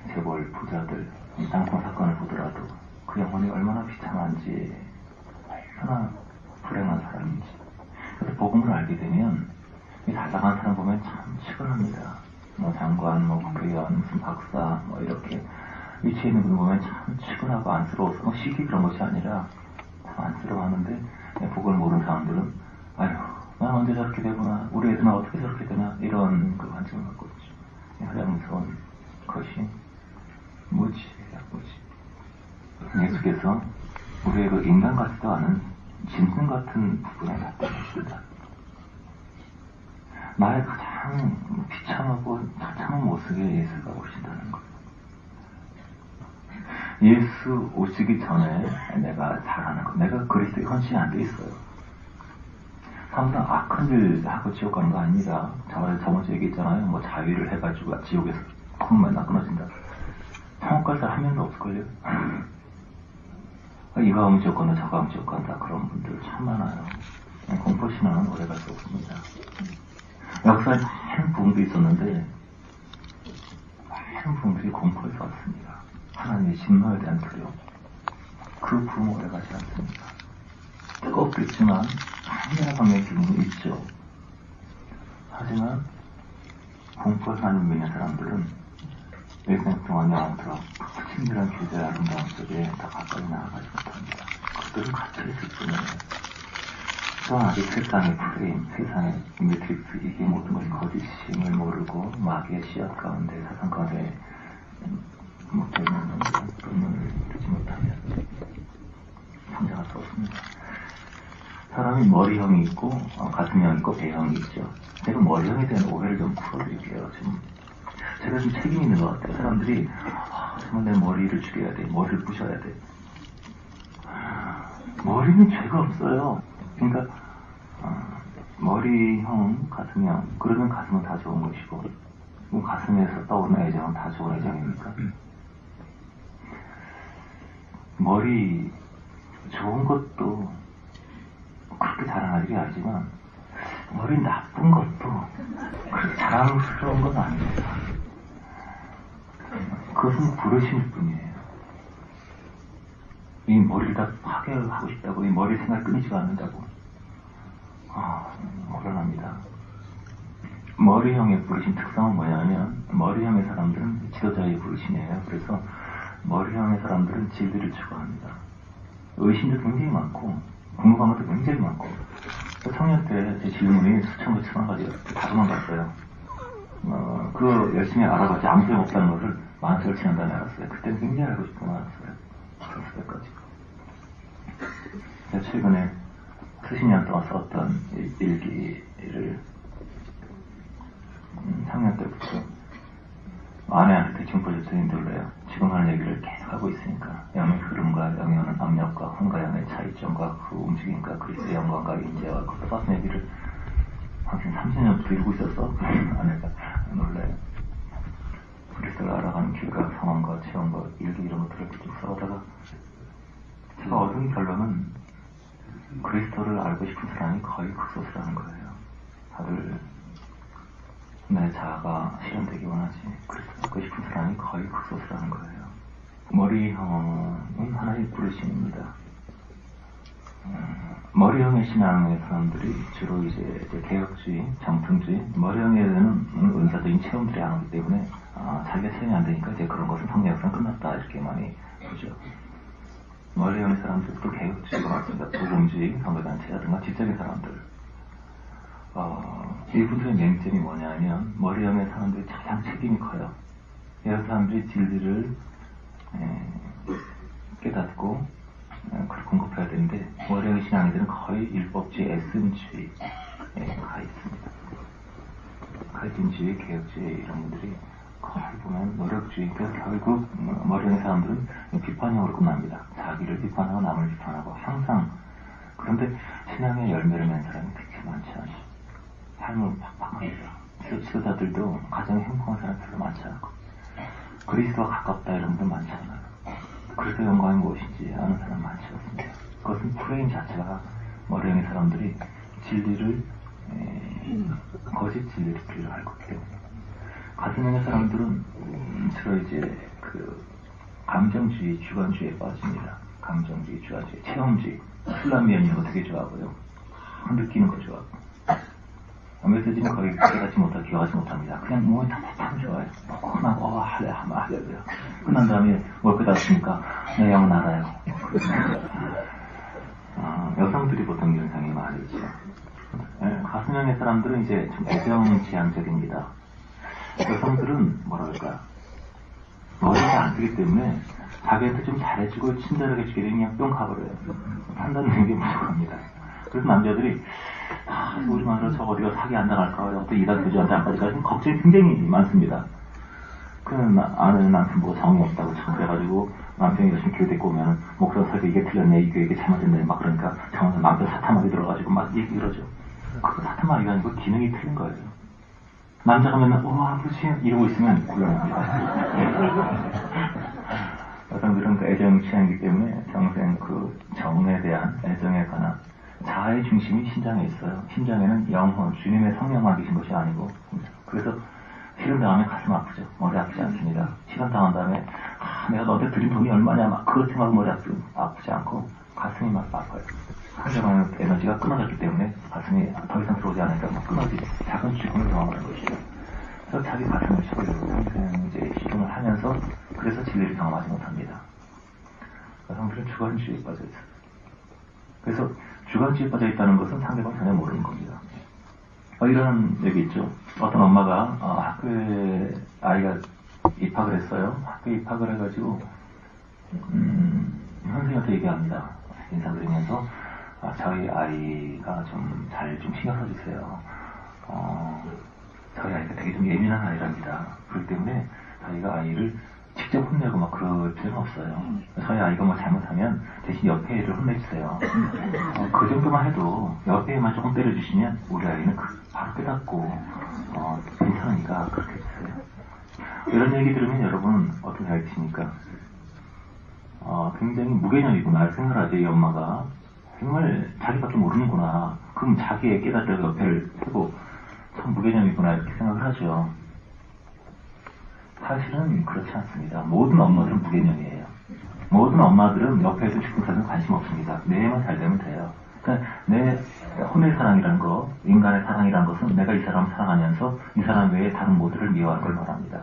재벌 부자들 땅콩 사건을 보더라도 그 영혼이 얼마나 비참한지 얼마나 불행한 사람인지. 그래서 복음을 알게 되면 잘 나간 사람 보면 참 치근합니다. 장관, 국회의원, 무슨 박사, 이렇게 위치에 있는 분 보면 참 치근하고 안쓰러워서 시기 그런 것이 아니라 참 안쓰러워하는데 복음을 모르는 사람들은 아휴, 난 언제 저렇게 되구나, 우리 애들은 어떻게 저렇게 되나 이런 그 관점을 갖고 있죠. 가장 무서운 것이 뭐지? 예수께서 우리의 그 인간 같지도 않은 짐승 같은 부분에 나타나십니다. 나의 가장 비참하고 처참한 모습에 예수가 오신다는 것. 예수 오시기 전에 내가 잘하는 것, 내가 그리스도의 헌신이 안 돼 있어요. 사람들은 악한 일 하고 지옥 가는 거 아닙니다. 저번에 얘기했잖아요. 자위를 해가지고 지옥에서 콩만 끊어진다. 천국 갈 사람 한 명도 없을걸요? 이거 하면 지옥 간다, 저거 하면 지옥 간다. 그런 분들 참 많아요. 공포신앙은 오래 갈 수 없습니다. 역사에 많은 부흥도 있었는데 많은 부흥들이 공포에서 왔습니다. 하나님의 진노에 대한 두려움. 그 부흥 오래 가지 않습니다. 뜨겁겠지만 한여러 방의 기분이 있죠. 하지만 공포에서 하나님 믿는 사람들은 일생 동안 영원토록 친절한 교제의 아름다움 속에 더 가까이 나아가지 못합니다. 그들은 갇혀있을 뿐이에요. 또한 아직 세상의 프레임, 세상의 매트릭스, 이게 모든 것이 거짓임을 모르고 마귀의 씨앗 가운데, 사상 가운데 묻혀있는 그런 눈을 뜨지 못하면 성장할 수 없습니다. 사람이 머리형이 있고 가슴형이 있고 배형이 있죠. 제가 머리형에 대한 오해를 좀 풀어드릴게요. 제가 좀 책임이 있는 것 같아요. 사람들이 정말 내 머리를 죽여야 돼, 머리를 부셔야 돼. 머리는 죄가 없어요. 그러니까 머리형, 가슴형, 그러면 가슴은 다 좋은 것이고 가슴에서 떠오르는 애정은 다 좋은 애정입니까? 머리 좋은 것도 그렇게 자랑할 일이 아니지만 머리 나쁜 것도 그렇게 자랑스러운 건 아닙니다. 그것은 부르심일 뿐이에요. 이 머리를 다 파괴하고 싶다고, 이 머리 생활 끊이지가 않는다고. 곤란합니다. 머리형의 부르심 특성은 뭐냐면 머리형의 사람들은 지도자의 부르심이에요. 그래서 머리형의 사람들은 진리를 추구합니다. 의심도 굉장히 많고 궁금한 것도 굉장히 많고 청년 때 제 질문이 수천 개, 천만 가지가 다 도망갔어요. 그거 열심히 알아봤지 아무 소용 없다는 것을 만세를 지난 다음에 알았어요. 그때는 굉장히 알고 싶고 많았어요. 그랬을 때까지. 제가 최근에 수십 년 동안 썼던 일기를 작년 때부터 아내한테 대충 보여줬더니 놀래요. 지금 하는 얘기를 계속 하고 있으니까 영의 흐름과 영이 오는 압력과 혼과 영의 차이점과 그 움직임과 그리스의 영광과 인재와 그 써서 얘기를 한 30년부터 이루고 있었어. 아내가 놀래요. 그리스를 알아가는 길과 상황과 체험과 일기 이런 것들을 쭉 써오다가 제가 얻은 결론은 그리스도를 알고 싶은 사람이 거의 극소수라는 거예요. 다들 내 자아가 실현되기 원하지 그리스도를 알고 싶은 사람이 거의 극소수라는 거예요. 머리형은 하나의 부르심입니다. 머리형의 신앙의 사람들이 주로 이제 개혁주의, 정통주의, 머리형에는 은사적인 체험들이 안 오기 때문에 자기가 체험이 안 되니까 이제 그런 것은 성령 역사는 끝났다 이렇게 많이 보죠. 머리형의 사람들도 개혁주의가 많습니다. 복음주의, 선거단체라든가 지적인 사람들. 이분들의 맹점이 뭐냐면 머리형의 사람들이 가장 책임이 커요. 이런 사람들이 진리를 깨닫고 그걸 공급해야 되는데 머리형의 신앙인들은 거의 율법주의, 애씀주의에 가 있습니다. 칼빈주의, 개혁주의 이런 분들이 거의 보면 노력주의. 그래서 결국 머리형의 사람들은 비판형으로 끝납니다. 자기를 비판하고 남을 비판하고 항상. 그런데 신앙의 열매를 맺는 사람이 그렇게 많지 않죠. 삶을 팍팍합니다. 지도자들도 가정에 행복한 사람이 별로 많지 않고 그리스도와 가깝다 이런 분들 많지 않아요. 그리스도의 영광이 무엇인지 아는 사람 많지 않습니다. 그것은 프레임 자체가 머리형의 사람들이 진리를 거짓 진리를 알고 있기 때문에 가슴형의 사람들은 주로 이제 그 감정주의, 주관주의에 빠집니다. 감정주의, 주관주의, 체험주의, 술람미연 이런 거 되게 좋아하고요. 느끼는 거 좋아하고. 메시지는 거의 깨닫지 못하고 기억하지 못합니다. 그냥 몸이 참 좋아요. 끝나고 할래요. 끝난 다음에 뭘 깨닫습니까? 내 영은 알아요. 여성들이 보통 이런 상이 많이 있죠. 가슴형의 사람들은 이제 좀 애정지향적입니다. 여성들은 뭐랄까 머리가 안 쓰기 때문에 자기한테 좀 잘해주고 친절하게 해주게 되면 그냥 뿅 가버려요. 판단되는 게 부족합니다. 그래서 남자들이 우리 마누라 저 어디가 사기 안 나갈까 또 이단 교주한테 안 빠질까 걱정이 굉장히 많습니다. 아는 남편 보고 정이 없다고 참 그래가지고 남편이 열심히 교회 데리고 오면 목사 설교 이게 틀렸네 이게 잘못됐네 막 그러니까 정말 남편 사탄말이 들어가지고 막 얘기 이러죠. 그거 사탄말이 아니고 기능이 틀린 거예요. 남자가 맨날 아버지 이러고 있으면 곤란합니다. 여성들은 그 애정 취향이기 때문에 평생 그 정에 대한 애정에 관한 자아의 중심이 심장에 있어요. 심장에는 영혼, 주님의 성령만 계신 것이 아니고 그래서 실현당하면 가슴 아프죠. 머리 아프지 않습니다. 실현당한 다음에 내가 너한테 드린 돈이 얼마냐 막 그것 생각하고 머리 아프지 않고 가슴이 막 아파요. 상대방의 에너지가 끊어졌기 때문에 가슴이 더 이상 들어오지 않으니까 막 끊어지죠. 작은 죽음을 경험하는 것이죠. 그래서 자기 가슴을 치고 평생 이제 시중을 하면서 그래서 진리를 경험하지 못합니다. 여성들은 주관주의에 빠져 있어요. 그래서 주관주의에 빠져 있다는 것은 상대방 전혀 모르는 겁니다. 이런 얘기 있죠. 어떤 엄마가 학교에 아이가 입학을 했어요. 학교에 입학을 해가지고 선생님한테 얘기합니다. 인사드리면서 저희 아이가 좀 잘 좀 신경 써주세요. 저희 아이가 되게 좀 예민한 아이랍니다. 그렇기 때문에 저희가 아이를 직접 혼내고 막 그럴 필요는 없어요. 저희 아이가 뭐 잘못하면 대신 옆에 애를 혼내주세요. 그 정도만 해도 옆에 애만 조금 때려주시면 우리 아이는 바로 깨닫고 괜찮으니까 그렇게 해주세요. 이런 얘기 들으면 여러분은 어떻게 생각하십니까? 굉장히 무개념이구나 생각을 하죠. 이 엄마가 정말 자기밖에 모르는구나. 그럼 자기의 깨닫다가 옆에를 펴고 참 무개념이구나 이렇게 생각을 하죠. 사실은 그렇지 않습니다. 모든 엄마들은 무개념이에요. 모든 엄마들은 옆에 있는 축구사는 관심 없습니다. 내 애만 잘 되면 돼요. 그러니까 내 혼의 사랑이라는 거, 인간의 사랑이라는 것은 내가 이 사람을 사랑하면서 이 사람 외에 다른 모두를 미워하는 걸 말합니다.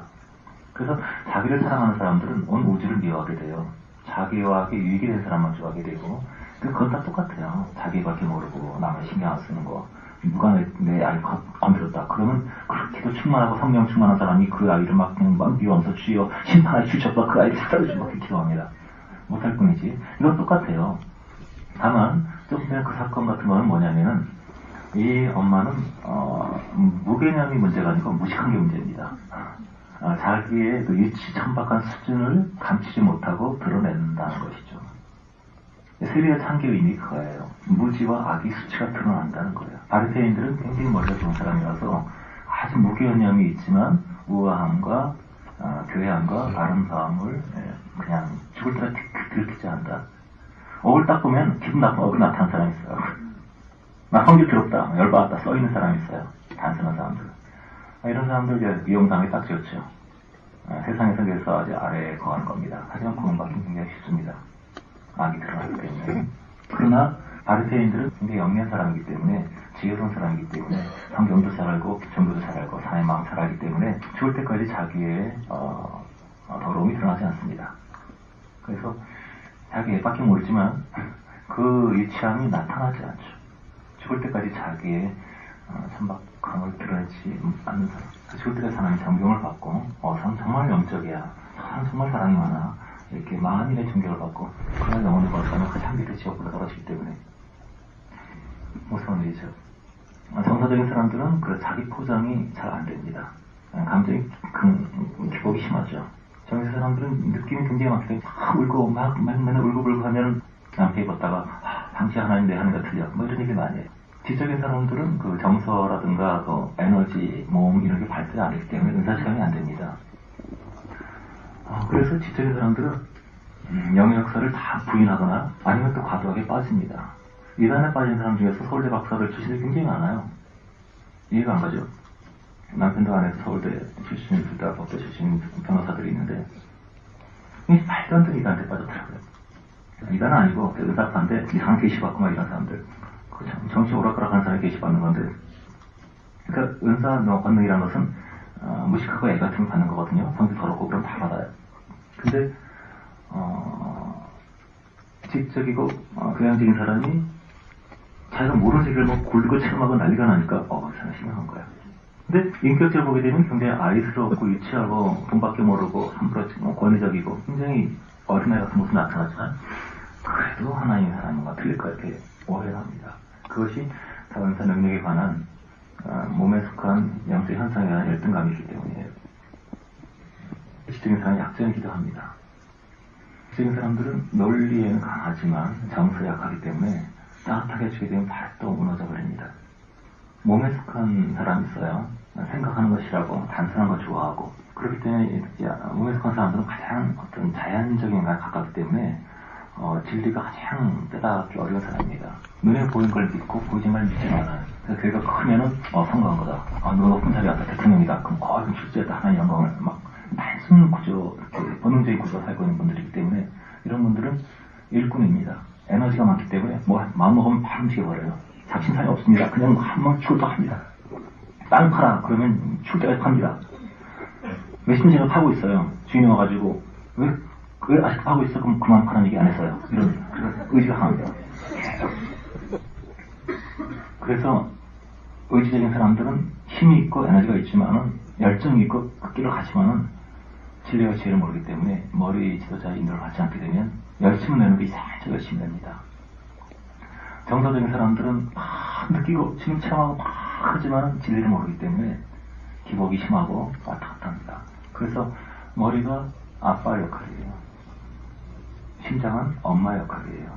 그래서 자기를 사랑하는 사람들은 온 우주를 미워하게 돼요. 자기와 유익이 된 사람만 좋아하게 되고, 그건 다 똑같아요. 자기밖에 모르고 남을 신경 안 쓰는 거. 누가 내 아이를 건드렸다. 그러면 그렇게도 충만하고 성령 충만한 사람이 그 아이를 막 미워하면서 주여 심판하여 주셨다. 그 아이를 살려주고 그렇게 기도합니다. 못할 뿐이지. 이건 똑같아요. 다만 조금 전에 그 사건 같은 거는 뭐냐면은 이 엄마는 무개념이 문제가 아니고 무식한 게 문제입니다. 자기의 그 유치 천박한 수준을 감추지 못하고 드러낸다는 것이죠. 세리의 창기의 의미 그거예요. 무지와 악이 수치가 드러난다는 거예요. 바리새인들은 굉장히 머리가 좋은 사람이라서 아주 무개념이 있지만 우아함과 교양과 아름다움을 그냥 죽을 때까지 들키지 않는다. 억을 딱 보면 기분 나쁜 억이 나타나는 사람이 있어요. 나 성질 더럽다, 열받았다 써있는 사람이 있어요. 단순한 사람들. 이런 사람들 이제 미용당하기 딱 좋죠. 세상에서 그래서 아주 아래에 거하는 겁니다. 하지만 구원받기 굉장히 쉽습니다. 악이 드러나기 때문에. 그러나 바리새인들은 굉장히 영리한 사람이기 때문에, 지혜로운 사람이기 때문에, 성경도 잘 알고 전도도 잘 알고 사람의 마음 잘 알기 때문에 죽을 때까지 자기의 더러움이 드러나지 않습니다. 그래서 자기 애밖에 모르지만 그 유치함이 나타나지 않죠. 죽을 때까지 자기의 천박함을 드러내지 않는 사람. 죽을 때까지 사람이 존경을 받고 사람 정말 영적이야. 사람 정말 사랑이 많아. 이렇게 만인의 존경을 받고 그런 영혼을 벗어나면 그 향기를 지옥으로 떨어지기 때문에 무서운 일이죠. 정서적인 사람들은 그 자기 포장이 잘 안 됩니다. 감정이 기복이 심하죠. 정서 사람들은 느낌이 굉장히 많기 때문에 막 울고 막 맨날 울고불고 하면 남편이 걷다가 당신 하나님 내 하나님과 틀려 뭐 이런 얘기 많이 해요. 지적인 사람들은 그 정서라든가 그 에너지, 몸 이런 게 발달이 안 되기 때문에 은사체험이 안 됩니다. 그래서 지적인 사람들은 영의 역사를 다 부인하거나 아니면 또 과도하게 빠집니다. 이단에 빠진 사람 중에서 서울대 박사를 출신이 굉장히 많아요. 이해가 안 가죠? 남편도 안에서 서울대 출신, 둘 다 법대 출신 변호사들이 있는데 말도 안 되는 이단에 빠졌더라고요. 이단은 아니고 의사파인데 이상한 계시받고 막 이런 사람들, 정신 오락가락하는 사람이 계시받는 건데, 그러니까 은사 권능이라는 것은 무식하고 애 같은 걸 받는 거거든요. 성질 더럽고 그럼 다 받아요. 근데 지적이고 교양적인 사람이 자기가 모르는 세계를 뭐 굴리고 체험하고 난리가 나니까 사람 심각한 거야. 근데 인격적으로 보게 되면 굉장히 아이스럽고 유치하고 돈밖에 모르고 함부로 권위적이고 굉장히 어린아이 같은 모습이 나타나지만 그래도 하나님의 사람과 틀릴 거 이렇게 오해를 합니다. 그것이 다원사 능력에 관한 몸에 속한 영적 현상에 대한 열등감이기 때문이에요. 지적인 사람은 약점이기도 합니다. 지적인 사람들은 논리에는 강하지만 정서에 약하기 때문에 따뜻하게 해주게 되면 바로 또 무너져 버립니다. 몸에 속한 사람이 있어요. 생각하는 것이라고 단순한 거 좋아하고, 그렇기 때문에 몸에 속한 사람들은 가장 어떤 자연적인 것에 가깝기 때문에 진리가 가장 깨닫기 어려운 사람입니다. 눈에 보이는 걸 믿고 보이지 말 믿지 않아요. 그래서 걔가 크면은 성공한 거다. 누가 높은 자리 왔다. 대통령이다. 그럼 그럼 출세했다. 하나님 영광을 막 단순 구조, 본능적인 구조로 살고 있는 분들이기 때문에 이런 분들은 일꾼입니다. 에너지가 많기 때문에 마음 먹으면 바로 움직여버려요. 작심삼이 없습니다. 그냥 한번 출동합니다. 땅 팔아. 그러면 출제까지 팝니다. 몇십 년을 파고 있어요. 주인이 와가지고 왜 아직도 파고 있어? 그럼 그만 파는 얘기 안 했어요. 이런 의지가 강합니다. 그래서 의지적인 사람들은 힘이 있고 에너지가 있지만은 열정이 있고 그 길을 가지만은 진리와 지혜를 모르기 때문에 머리 지도자의 인도를 받지 않게 되면 열심을 내는 게 살짝 열심히 됩니다. 정서적인 사람들은 막 느끼고 지금 체험하고 막 하지만 진리를 모르기 때문에 기복이 심하고 왔다 갔다 합니다. 그래서 머리가 아빠 역할이에요. 심장은 엄마 역할이에요.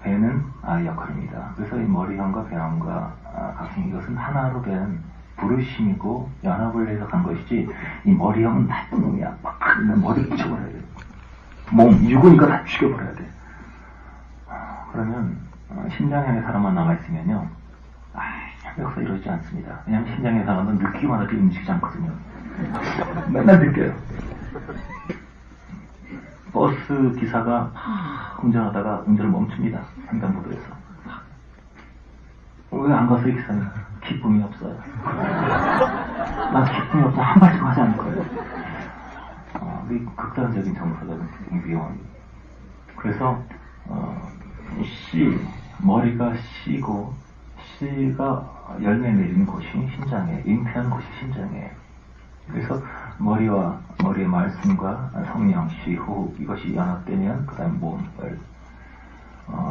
배는 아이 역할입니다. 그래서 이 머리형과 배형과 가슴, 이것은 하나로 된 부르심이고 연합을 해서 간 것이지, 이 머리형은 나쁜 놈이야. 막 머리를 붙여버려야 돼. 몸, 육은 이거 다 죽여버려야 돼. 그러면 심장형의 사람만 남아있으면요, 역사 이루어지지 않습니다. 왜냐하면 심장형의 사람은 느끼기만 하지 움직이지 않거든요. 맨날 느껴요. 버스 기사가 운전하다가 운전을 멈춥니다. 횡단보도에서. 왜 안 가서 이렇게 사냐? 기쁨이 없어요. 난 기쁨이 없어 한 발씩 하지 않을 거예요. 이 극단적인 정서가 굉장히 위험합니다. 그래서 머리가 씨고 씨가 열매 내리는 곳이 심장이에요. 잉태하는 곳이 심장이에요. 그래서 머리의 말씀과 성령, 씨, 호흡 이것이 연합되면 그 다음 몸을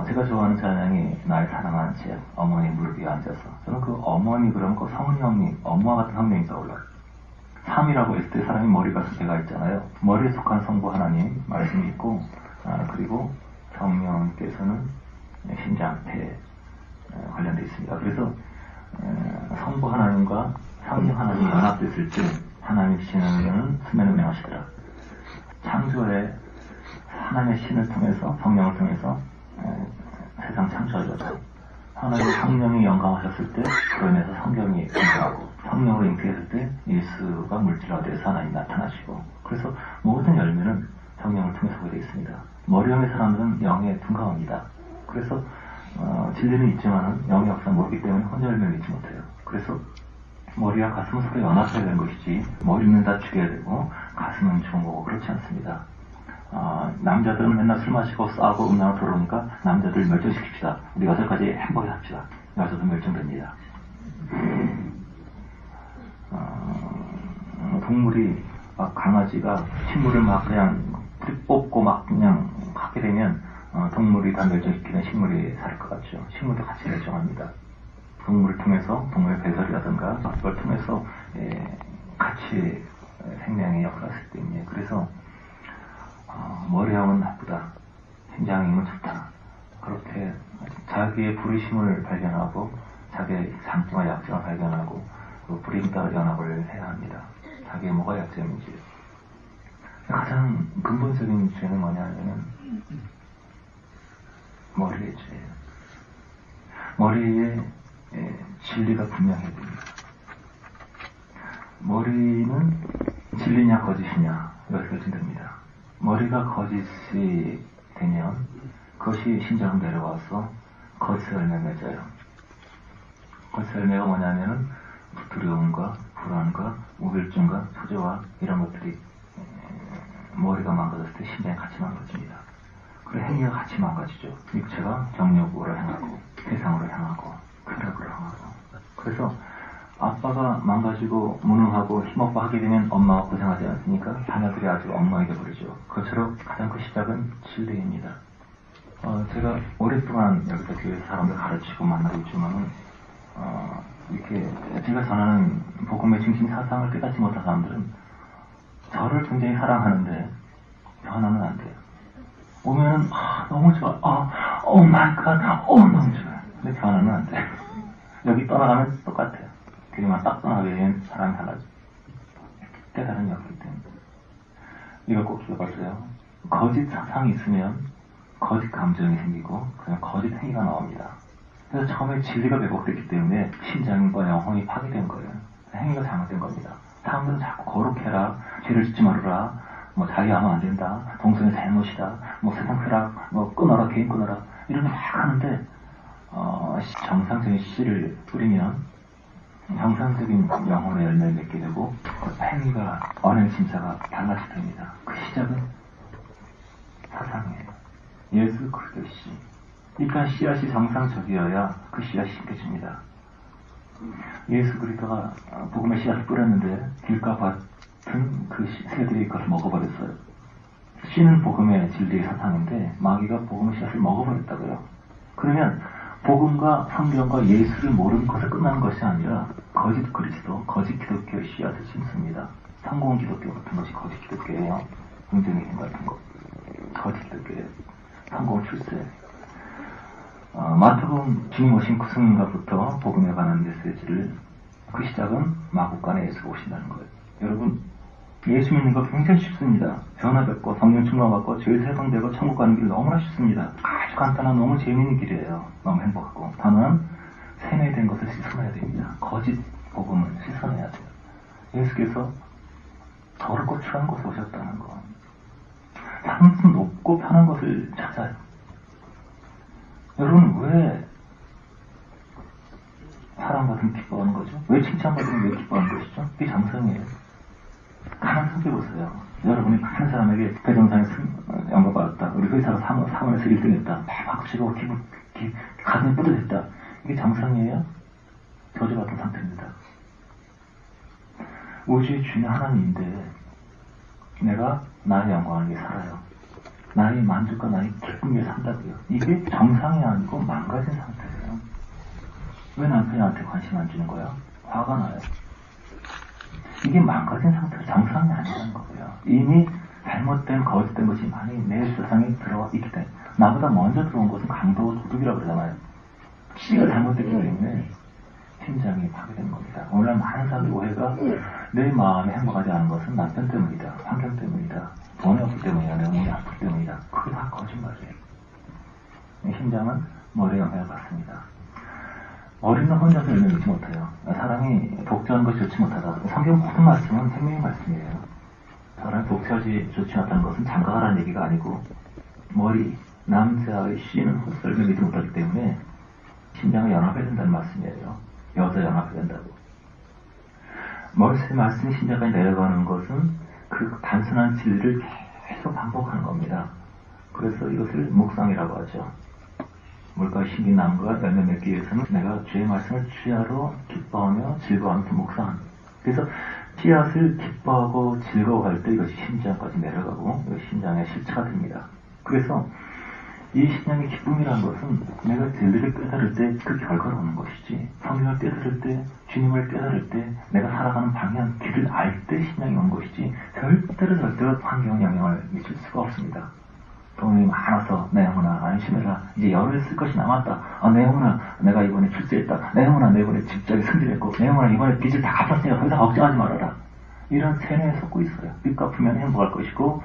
제가 좋아하는 찬양이 날 사랑하는 제 어머니 무릎 위에 앉아서 저는 그 어머니 그러면 그 성령님, 엄마와 같은 성령이 떠올라요. 3이라고 했을 때 사람이 머리가 두 개가 있잖아요. 머리에 속한 성부 하나님 말씀이 있고 그리고 성령께서는 심장, 폐에 관련되어 있습니다. 그래서 성부 하나님과 성령 하나님이 연합됐을 때 하나님의 신은 수면을 명하시더라. 창조에 하나님의 신을 통해서 성령을 통해서 세상 창조하셨다. 하나님의 성령이 영광하셨을 때 그로 인해서 성경이 잉태하고 성령으로 잉태했을 때 예수가 물질화돼서 하나님 나타나시고 그래서 모든 열매는 성령을 통해서 오게 되어 있습니다. 머리형의 사람들은 영에 둔감합니다. 그래서 진리는 있지만은 영의 역사 모르기 때문에 혼자 열매를 믿지 못해요. 그래서 머리와 가슴은 서로 연합해야 되는 것이지 머리는 다 죽여야 되고 가슴은 좋은 거고 그렇지 않습니다. 남자들은 맨날 술 마시고 싸고 음란으로 돌아오니까 남자들 멸종시킵시다. 우리 여자까지 행복하게 합시다. 여자도 멸종됩니다. 동물이 막 강아지가 식물을 막 그냥 뿌리 뽑고 막 그냥 하게 되면 동물이 다 멸종시키면 식물이 살 것 같죠. 식물도 같이 멸종합니다. 동물을 통해서 동물의 배설이라든가 그걸 통해서 같이 생명의 역사를 했기 때문에 그래서 머리형은 나쁘다, 심장형은 좋다. 그렇게 자기의 부르심을 발견하고 자기의 장점과 약점을 발견하고 그 불임 따라 연합을 해야 합니다. 자기의 뭐가 약점인지. 가장 근본적인 죄는 뭐냐면은 머리의 죄예요. 머리에 진리가 분명해야 됩니다. 머리는 진리냐 거짓이냐 이것이 결정됩니다. 머리가 거짓이 되면 그것이 심장으로 내려와서 거짓의 열매를 맺어요. 거짓의 열매가 뭐냐면은 두려움과 불안과 우울증과 초조와 이런 것들이 머리가 망가졌을 때 심장이 같이 망가집니다. 그리고 행위가 같이 망가지죠. 육체가 정욕으로 향하고 세상으로 향하고 쾌락으로 향하고. 그래서 아빠가 망가지고 무능하고 힘없고 하게 되면 엄마가 고생하지 않습니까? 자녀들이 아주 엉망이 되어버리죠. 그것처럼 가장 큰 시작은 진리입니다. 제가 오랫동안 여기서 교회에서 사람들 가르치고 만나고 있지만은 이렇게 제가 전하는 복음의 중심 사상을 깨닫지 못한 사람들은 저를 굉장히 사랑하는데 변화는 안 돼요. 오면은 너무 좋아. 오 마이 갓. 너무 좋아요. 근데 변화는 안 돼요. 여기 떠나가면 똑같아요. 그리만 딱 떠나게 되면 사람이 달라져. 깨달은 역이기 때문에. 이걸 꼭 기억하세요. 거짓 사상이 있으면 거짓 감정이 생기고 그냥 거짓 행위가 나옵니다. 그래서 처음에 진리가 왜곡됐기 때문에 심장과 영혼이 파괴된 거예요. 행위가 잘못된 겁니다. 사람들은 자꾸 거룩해라, 죄를 짓지 말아라, 뭐 자유하면 안 된다, 동성애 잘못이다, 뭐 세상 쾌락, 뭐 끊어라, 개인 끊어라 이런 거 막 하는데 정상적인 씨를 뿌리면 정상적인 영혼의 열매를 맺게 되고 그 행위가 언행 심사가 달라지게 됩니다. 그 시작은 사상이에요. 예수 그리스도 씨. 그러니까 씨앗이 정상적이어야 그 씨앗이 심겨집니다. 예수 그리스도가 복음의 씨앗을 뿌렸는데 길가 밭은 그 새들이 그것을 먹어버렸어요. 씨는 복음의 진리의 사상인데 마귀가 복음의 씨앗을 먹어버렸다고요. 그러면 복음과 성경과 예수를 모르는 것에 끝나는 것이 아니라 거짓 그리스도, 거짓 기독교의 씨앗을 심습니다. 성공 기독교 같은 것이 거짓 기독교예요. 긍정의 힘 같은 거. 거짓 기독교예요. 성공 출세. 마태복음 주님 오신 그 순간부터 복음에 관한 메시지를 그 시작은 마국간에 예수가 오신다는 거예요. 여러분 예수 믿는 거 굉장히 쉽습니다. 변화받고 성령 충만받고 죄에서 해방되고 천국 가는 길 너무나 쉽습니다. 아주 간단한 너무 재미있는 길이에요. 너무 행복하고. 다만 세뇌된 것을 씻어내야 됩니다. 거짓 복음을 씻어내야 돼요. 예수께서 더럽고 추한 곳에 오셨다는 거. 상승 높고 편한 것을 찾아요. 여러분 왜 만약에 배정상에 연구받았다. 우리 회사가 3월에서 1등했다. 막 박수치고 가슴이 뿌듯했다. 이게 정상이에요? 저주받은 상태입니다. 우주의 주인 하나님인데 내가 나의 영광을 위해 살아요. 나의 만족과 나의 기쁨 위해 산다고요. 이게 정상이 아니고 망가진 상태예요. 왜 남편이 나한테 관심 안 주는 거야? 화가 나요. 이게 망가진 상태로 정상이 아니라는 거고요. 이미 잘못된 거짓된 것이 많이 내 세상에 들어와 있기 때문에 나보다 먼저 들어온 것은 강도 도둑이라고 그러잖아요. 씨가 잘못됐기 때문에 심장이 파괴되는 겁니다. 오늘날 많은 사람들의 오해가 내 마음이 행복하지 않은 것은 남편 때문이다, 환경 때문이다, 돈이 없기 때문이다, 내 몸이 아프기 때문이다. 그게 다 거짓말이에요. 심장은 머리에 영향을 받습니다. 머리는 혼자서 열매 맺지 못해요. 사람이 독재하는 것이 좋지 못하다. 성경 모든 말씀은 생명의 말씀이에요. 사람이 독재하지 좋지 못하는 것은 장가가라는 얘기가 아니고 머리, 남자의 씨는 헛 열매 맺지 못하기 때문에 심장을 연합해야 된다는 말씀이에요. 여자 연합해야 된다고. 머릿속에 말씀이 심장까지 내려가는 것은 그 단순한 진리를 계속 반복하는 겁니다. 그래서 이것을 묵상이라고 하죠. 물가에 심긴 나무가 열매 맺기 위해서는 내가 주의 말씀을 취하로 기뻐하며 즐거워하면서 묵상한. 그래서 씨앗을 기뻐하고 즐거워할 때 이것이 심장까지 내려가고 이것이 심장의 실체가 됩니다. 그래서 이 심령의 기쁨이라는 것은 내가 진리를 깨달을 때 그 결과로 오는 것이지, 성경을 깨달을 때, 주님을 깨달을 때, 내가 살아가는 방향, 길을 알 때 심령이 오는 것이지 절대로 환경에 영향을 미칠 수가 없습니다. 돈이 많아서 내 영혼아 안심해라. 이제 열흘 쓸 것이 남았다. 내 영혼아 내가 이번에 출세했다. 내 영혼아 내 이번에 직장에 승진했고 내 영혼아 이번에 빚을 다 갚았으니까 더 이상 걱정하지 말아라. 이런 세뇌에 속고 있어요. 빚 갚으면 행복할 것이고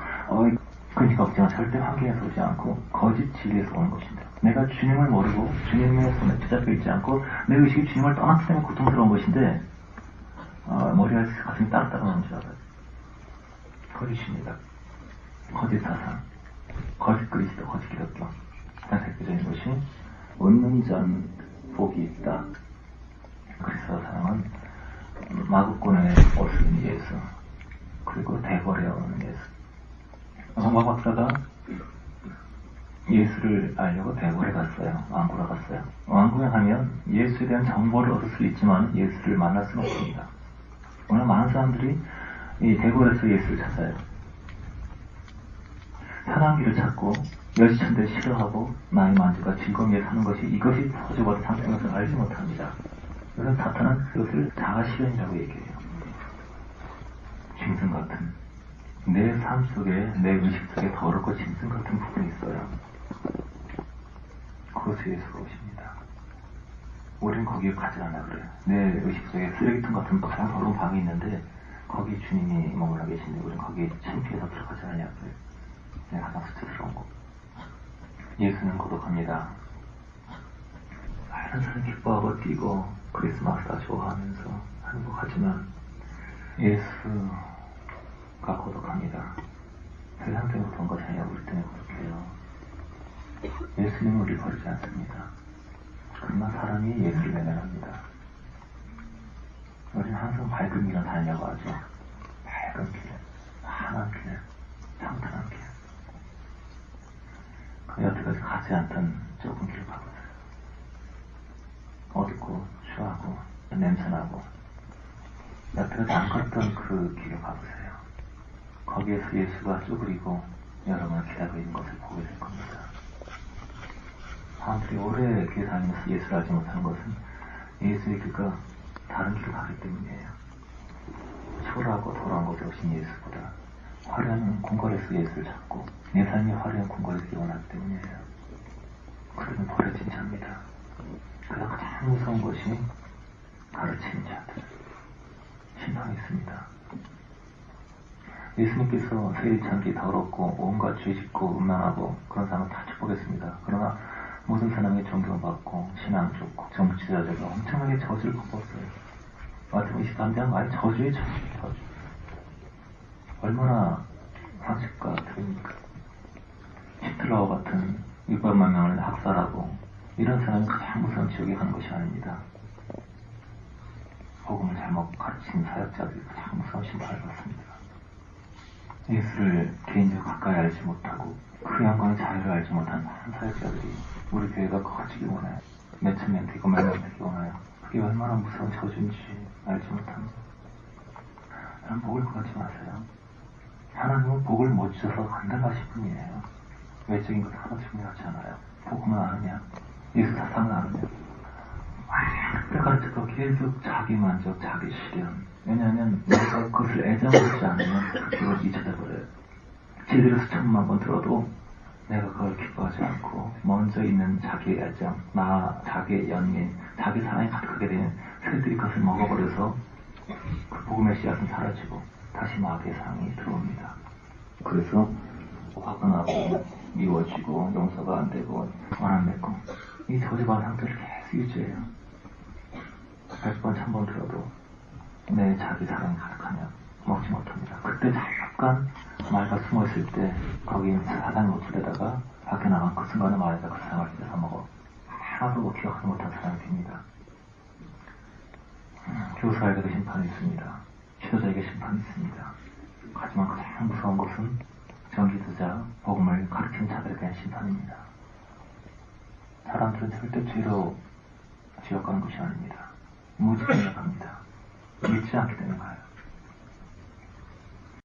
그러니까 걱정은 절대 환경에서 오지 않고 거짓 진리에서 오는 것입니다. 내가 주님을 모르고 주님의 손에 붙잡혀 있지 않고 내 의식이 주님을 떠났기 때문에 고통스러운 것인데 머리가 가슴이 따로따로 나오는 줄 알아요. 거짓입니다. 거짓 사상, 거짓 그리스도, 거짓 기독교. 가장 대표적인 것이 웃는 자는 복이 있다. 그리스도 사랑은 마구꾼의 옷을 입은 예수, 그리고 대궐에 오는 예수. 황마 박사가 예수를 알려고 대궐에 갔어요. 왕궁에 갔어요. 왕궁에 가면 예수에 대한 정보를 얻을 수 있지만 예수를 만날 수는 없습니다. 오늘 많은 사람들이 이 대궐에서 예수를 찾아요. 편한 길을 찾고 여지천대 싫어하고 나의 만족과 즐거움에 사는 것이 이것이 저주받은 상태인 것을 알지 못합니다. 그래서 사탄은 그것을 자아실현이라고 얘기해요. 짐승 같은 내 삶 속에, 내 의식 속에 더럽고 짐승 같은 부분이 있어요. 그것이 예수가 오십니다. 우리는 거기에 가지 않아 그래요. 내 의식 속에 쓰레기통 같은 가장 더러운 방이 있는데 거기 주님이 머물러 계신데 우리는 거기에 창피해서 들어가지 않냐 그래요. 내가 가장 수치스러운 거. 예수는 고독합니다. 많은 사람이 기뻐하고 뛰고 크리스마스다 좋아하면서 행복하지만 예수가 고독합니다. 세상 때문에 고독한 것이 아니라 우리 때문에 고독해요. 예수님은 우리를 버리지 않습니다. 그러나 사람이 예수를 외면합니다. 우리는 항상 밝은 길을 다니려고 하죠. 밝은 길, 환한 길, 평탄한 길. 그 여태까지 가지 않던 좁은 길을 가보세요. 어둡고 추하고 냄새나고 여태까지 안 걷던 그 길을 가보세요. 거기에서 예수가 쭈그리고 여러분을 기다리고 있는 것을 보게 될 겁니다. 사람들이 오래 길 다니면서 예수를 알지 못하는 것은 예수의 길과 다른 길을 가기 때문이에요. 초라하고 더러운 곳에 오신 예수보다 화려한 궁궐에서 예수를 찾고 내 삶이 화려한 궁궐에서 일어나기 때문이에요. 그들은 버려진 자입니다. 그래서 가장 무서운 것이 가르치는 자들, 심판이 있습니다. 예수님께서 세리찬기 더럽고 온갖 죄 짓고 음란하고 그런 사람을 다 축복했습니다. 그러나 모든 사람이 존경받고 신앙 좋고 정치자들과 엄청나게 저주를 겪었어요. 마태복음 23장 아예 저주의 저주. 얼마나 상식과 들으니까 히틀러와 같은 600만 명을 학살하고 이런 사람이 가장 무서운 지옥에 가는 것이 아닙니다. 복음을 잘못 가르치는 사역자들이 가장 무서운 심판을 받습니다. 예수를 개인적으로 가까이 알지 못하고 그 영광의 자유를 알지 못한 많은 사역자들이 우리 교회가 커지기 원해요. 몇천 명 되고 몇 명 되기 원해요. 그게 얼마나 무서운 저주인지 알지 못합니다. 여러분, 복을 구하지 마세요. 하나님은 복을 못 주셔서 간단하신 분이에요. 외적인 것 하나 중요하지 않아요. 복음은 아느냐, 예수 사상은 아느냐. 그때 가르쳐도 계속 자기 만족, 자기 실현. 왜냐하면 내가 그것을 애정하지 않으면 그걸 잊어버려요. 제대로 수천만 번 들어도 내가 그걸 기뻐하지 않고 먼저 있는 자기의 애정, 자기의 연민, 자기 사랑이 가득하게 되면 새들이 그것을 먹어버려서 그 복음의 씨앗은 사라지고 다시 마귀의 사랑이 들어옵니다. 그래서 화가 나고 미워지고 용서가 안 되고 원한 맺고 이 저주받은 상태를 계속 유지해요. 100번, 1000번 들어도 내 자기 사랑이 가득하면 먹지 못합니다. 그때 잠깐 말가 숨어있을 때 거기 사단이 노출되다가 밖에 나간 그 순간에 말에다 그 사랑을 뺏어 먹어 하나도 기억하지 못한 사람이 됩니다. 교사에게도 심판이 있습니다. 지도자에게 심판이 있습니다. 하지만 가장 무서운 것은 전기도자, 복음을 가르치는 자들에 대한 심판입니다. 사람들은 절대 죄로 지옥 가는 것이 아닙니다. 무지성에 갑니다.